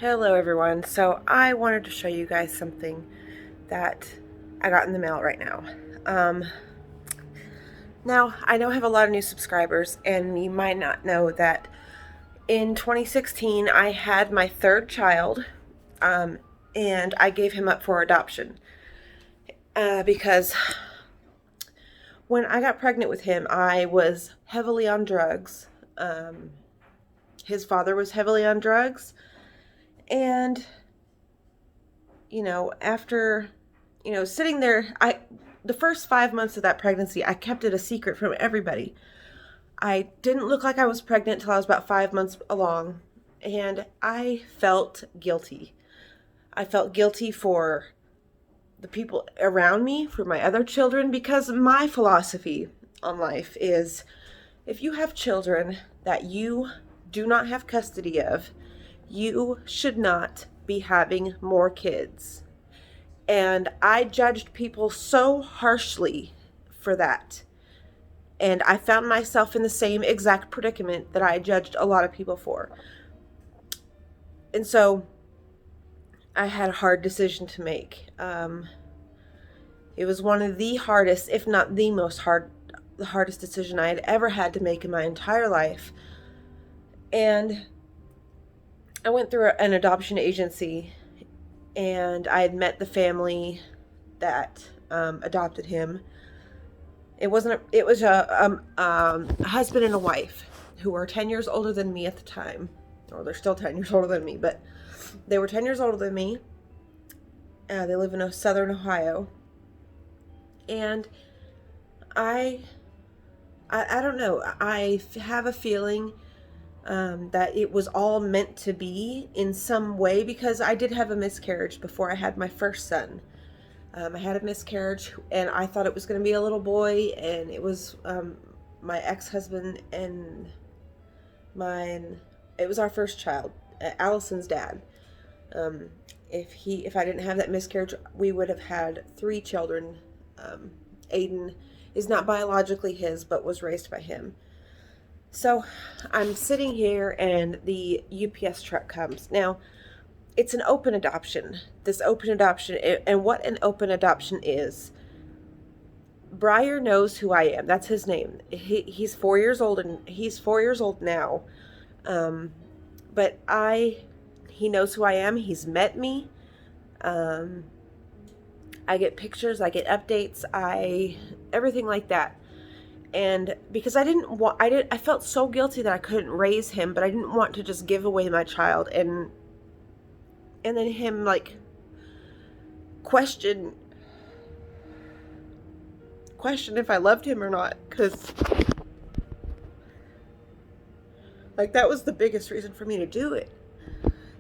Hello everyone. So I wanted to show you guys something that I got in the mail right now. Um, Now I know I have a lot of new subscribers, and you might not know that in 2016 I had my third child, um, and I gave him up for adoption because when I got pregnant with him, I was heavily on drugs. Um, his father was heavily on drugs, and after, sitting there, the first 5 months of that pregnancy, I kept it a secret from everybody. I didn't look like I was pregnant until I was about 5 months along, and I felt guilty. I felt guilty for the people around me, for my other children, because my philosophy on life is if you have children that you do not have custody of, you should not be having more kids. And I judged people so harshly for that. And I found myself in the same exact predicament that I judged a lot of people for. And so I had a hard decision to make. It was one of the hardest, if not the the hardest decision I had ever had to make in my entire life. And I went through an adoption agency, and I had met the family that adopted him. It was a husband and a wife who were 10 years older than me at the time. Or they're still 10 years older than me, but they were 10 years older than me. They live in southern Ohio. And I don't know. I have a feeling that it was all meant to be in some way, because I did have a miscarriage before I had my first son. I had a miscarriage, and I thought it was going to be a little boy, and it was my ex-husband and mine. It was our first child, Allison's dad. Um, if I didn't have that miscarriage, we would have had 3 children. Aiden is not biologically his, but was raised by him. So I'm sitting here, and the UPS truck comes. Now, it's an open adoption. This open adoption, and what an open adoption is. Briar knows who I am. That's his name. He's 4 years old, and he's 4 years old now. Um, but he knows who I am. He's met me. I get pictures. I get updates. Everything like that. And because I felt so guilty that I couldn't raise him, but I didn't want to just give away my child and then him question if I loved him or not, because that was the biggest reason for me to do it,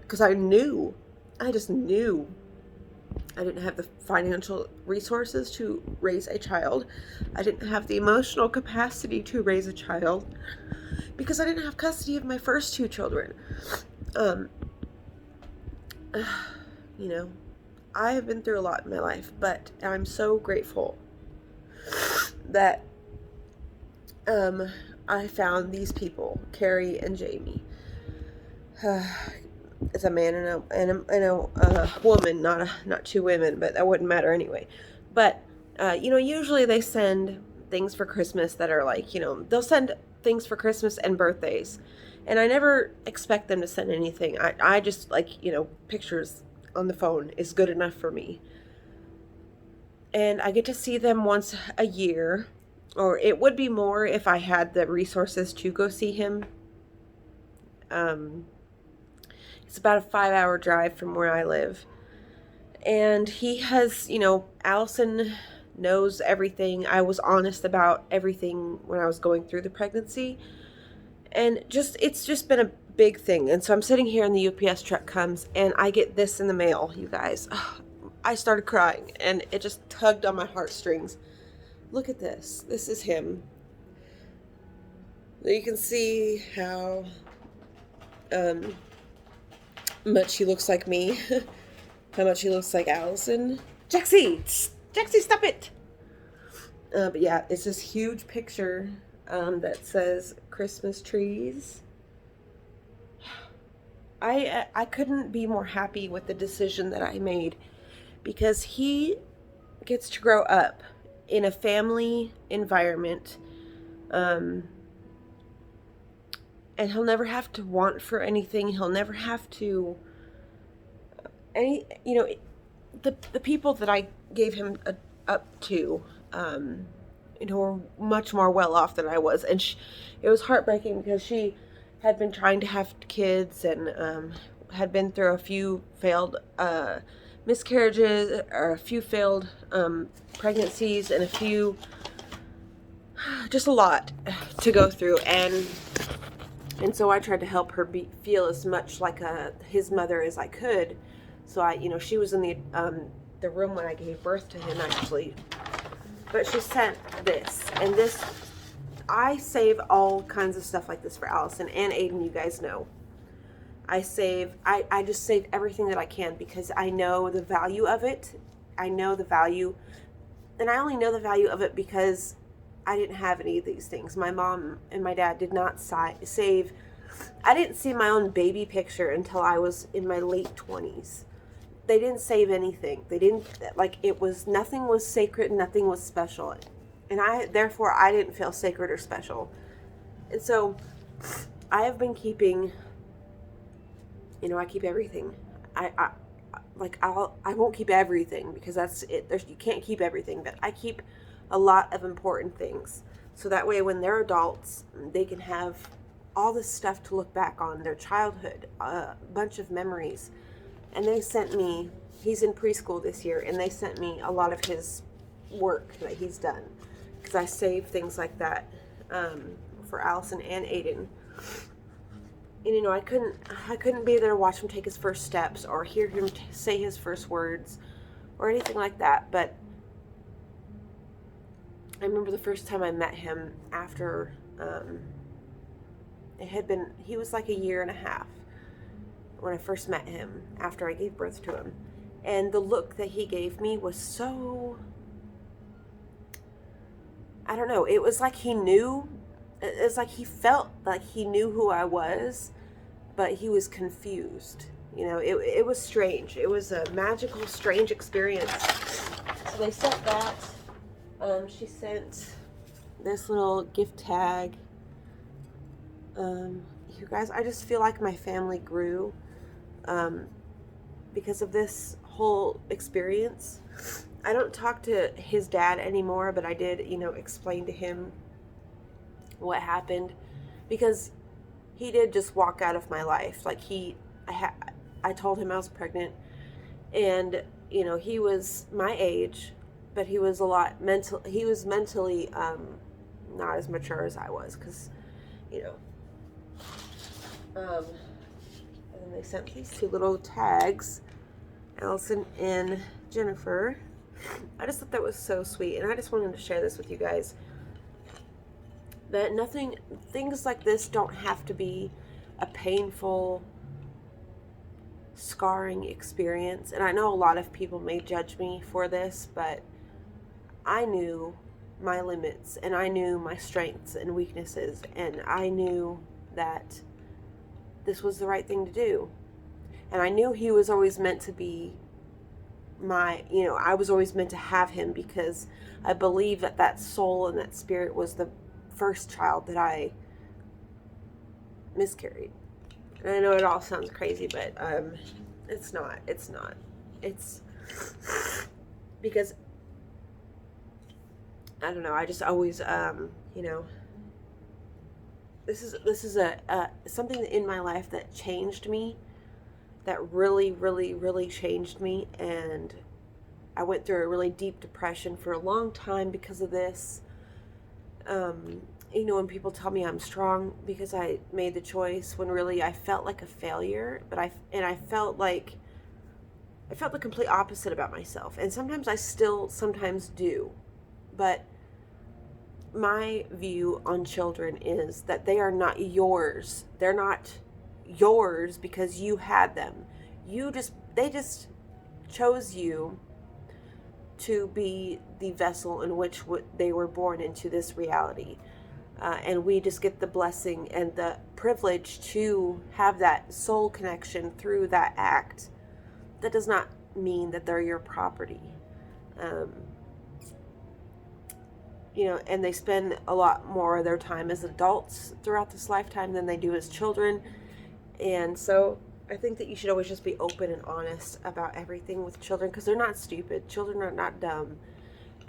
because I just knew I didn't have the financial resources to raise a child. I didn't have the emotional capacity to raise a child, because I didn't have custody of my first 2 children. You know, I have been through a lot in my life, but I'm so grateful that I found these people, Carrie and Jamie. It's a man and a woman, not 2 women, but that wouldn't matter anyway. But usually they send things for Christmas that are they'll send things for Christmas and birthdays, and I never expect them to send anything. I just pictures on the phone is good enough for me. And I get to see them once a year, or it would be more if I had the resources to go see him. It's about a 5-hour drive from where I live. And he has, Allison knows everything. I was honest about everything when I was going through the pregnancy. And it's just been a big thing. And so I'm sitting here, and the UPS truck comes, and I get this in the mail, you guys. I started crying, and it just tugged on my heartstrings. Look at this. This is him. You can see how much he looks like me. How much he looks like Allison. Jaxie, stop it. But yeah, it's this huge picture that says Christmas trees. I couldn't be more happy with the decision that I made, because he gets to grow up in a family environment, um, and he'll never have to want for anything. He'll never have to the people that I gave him up to, were much more well off than I was, and it was heartbreaking because she had been trying to have kids, and had been through a few failed miscarriages, or a few failed pregnancies, and just a lot to go through, and so I tried to help her feel as much like his mother as I could. So she was in the room when I gave birth to him, actually. But she sent this, and this, I save all kinds of stuff like this for Allison and Aiden. You guys know, I just save everything that I can, because I know the value of it. I know the value, and I only know the value of it because I didn't have any of these things. My mom and my dad did not save. I didn't see my own baby picture until I was in my late 20s. They didn't save anything. They didn't, nothing was sacred, nothing was special. And therefore I didn't feel sacred or special. And so I have been keeping, I keep everything. I won't keep everything, because that's it. You can't keep everything, but I keep a lot of important things. So that way when they're adults, they can have all this stuff to look back on, their childhood, a bunch of memories. And they sent me, he's in preschool this year, and they sent me a lot of his work that he's done, because I save things like that for Allison and Aiden. And I couldn't be there to watch him take his first steps, or hear him say his first words, or anything like that. But I remember the first time I met him after he was like a year and a half when I first met him, after I gave birth to him. And the look that he gave me was so, I don't know, it was like he knew. It's like he felt like he knew who I was, but he was confused. It was strange. It was a magical, strange experience. So they sent that. She sent this little gift tag. You guys, I just feel like my family grew because of this whole experience. I don't talk to his dad anymore, but I did, explain to him what happened, because he did just walk out of my life. Like I told him I was pregnant, and he was my age, but he was mentally not as mature as I was, because and then they sent these two little tags, Allison and Jennifer. I just thought that was so sweet, and I just wanted to share this with you guys. That things like this don't have to be a painful, scarring experience. And I know a lot of people may judge me for this, but I knew my limits, and I knew my strengths and weaknesses, and I knew that this was the right thing to do. And I knew he was always meant to be I was always meant to have him, because I believe that soul and that spirit was the first child that I miscarried. And I know it all sounds crazy, but it's not. It's because I don't know. I just always this is a something in my life that changed me, that really, really, really changed me. And I went through a really deep depression for a long time because of this. When people tell me I'm strong because I made the choice, when really I felt like a failure, but I felt the complete opposite about myself. And sometimes I still sometimes do. But my view on children is that they are not yours. They're not yours because you had them. They just chose you to be the vessel in which they were born into this reality. and we just get the blessing and the privilege to have that soul connection through that act. That does not mean that they're your property. Um, and they spend a lot more of their time as adults throughout this lifetime than they do as children. And so I think that you should always just be open and honest about everything with children, because they're not stupid. Children are not dumb,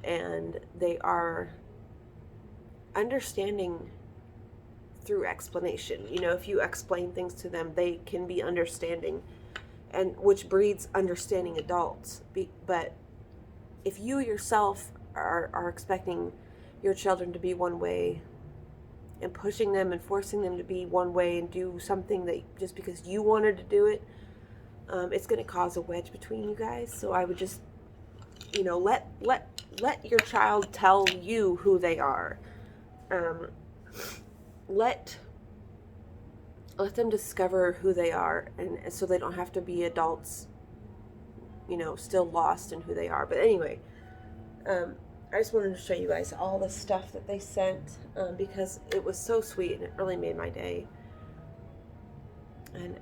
and they are understanding through explanation. If you explain things to them, they can be understanding, and which breeds understanding adults. But if you yourself are expecting your children to be one way, and pushing them and forcing them to be one way and do something that just because you wanted to do it, it's going to cause a wedge between you guys. So I would just, let your child tell you who they are. Let them discover who they are, and so they don't have to be adults, still lost in who they are. But anyway, I just wanted to show you guys all the stuff that they sent, because it was so sweet and it really made my day. And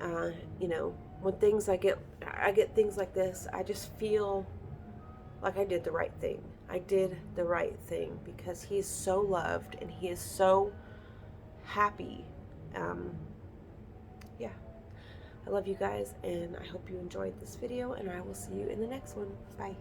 when I get things like this, I just feel like I did the right thing. I did the right thing because he's so loved and he is so happy. Yeah, I love you guys, and I hope you enjoyed this video, and I will see you in the next one. Bye.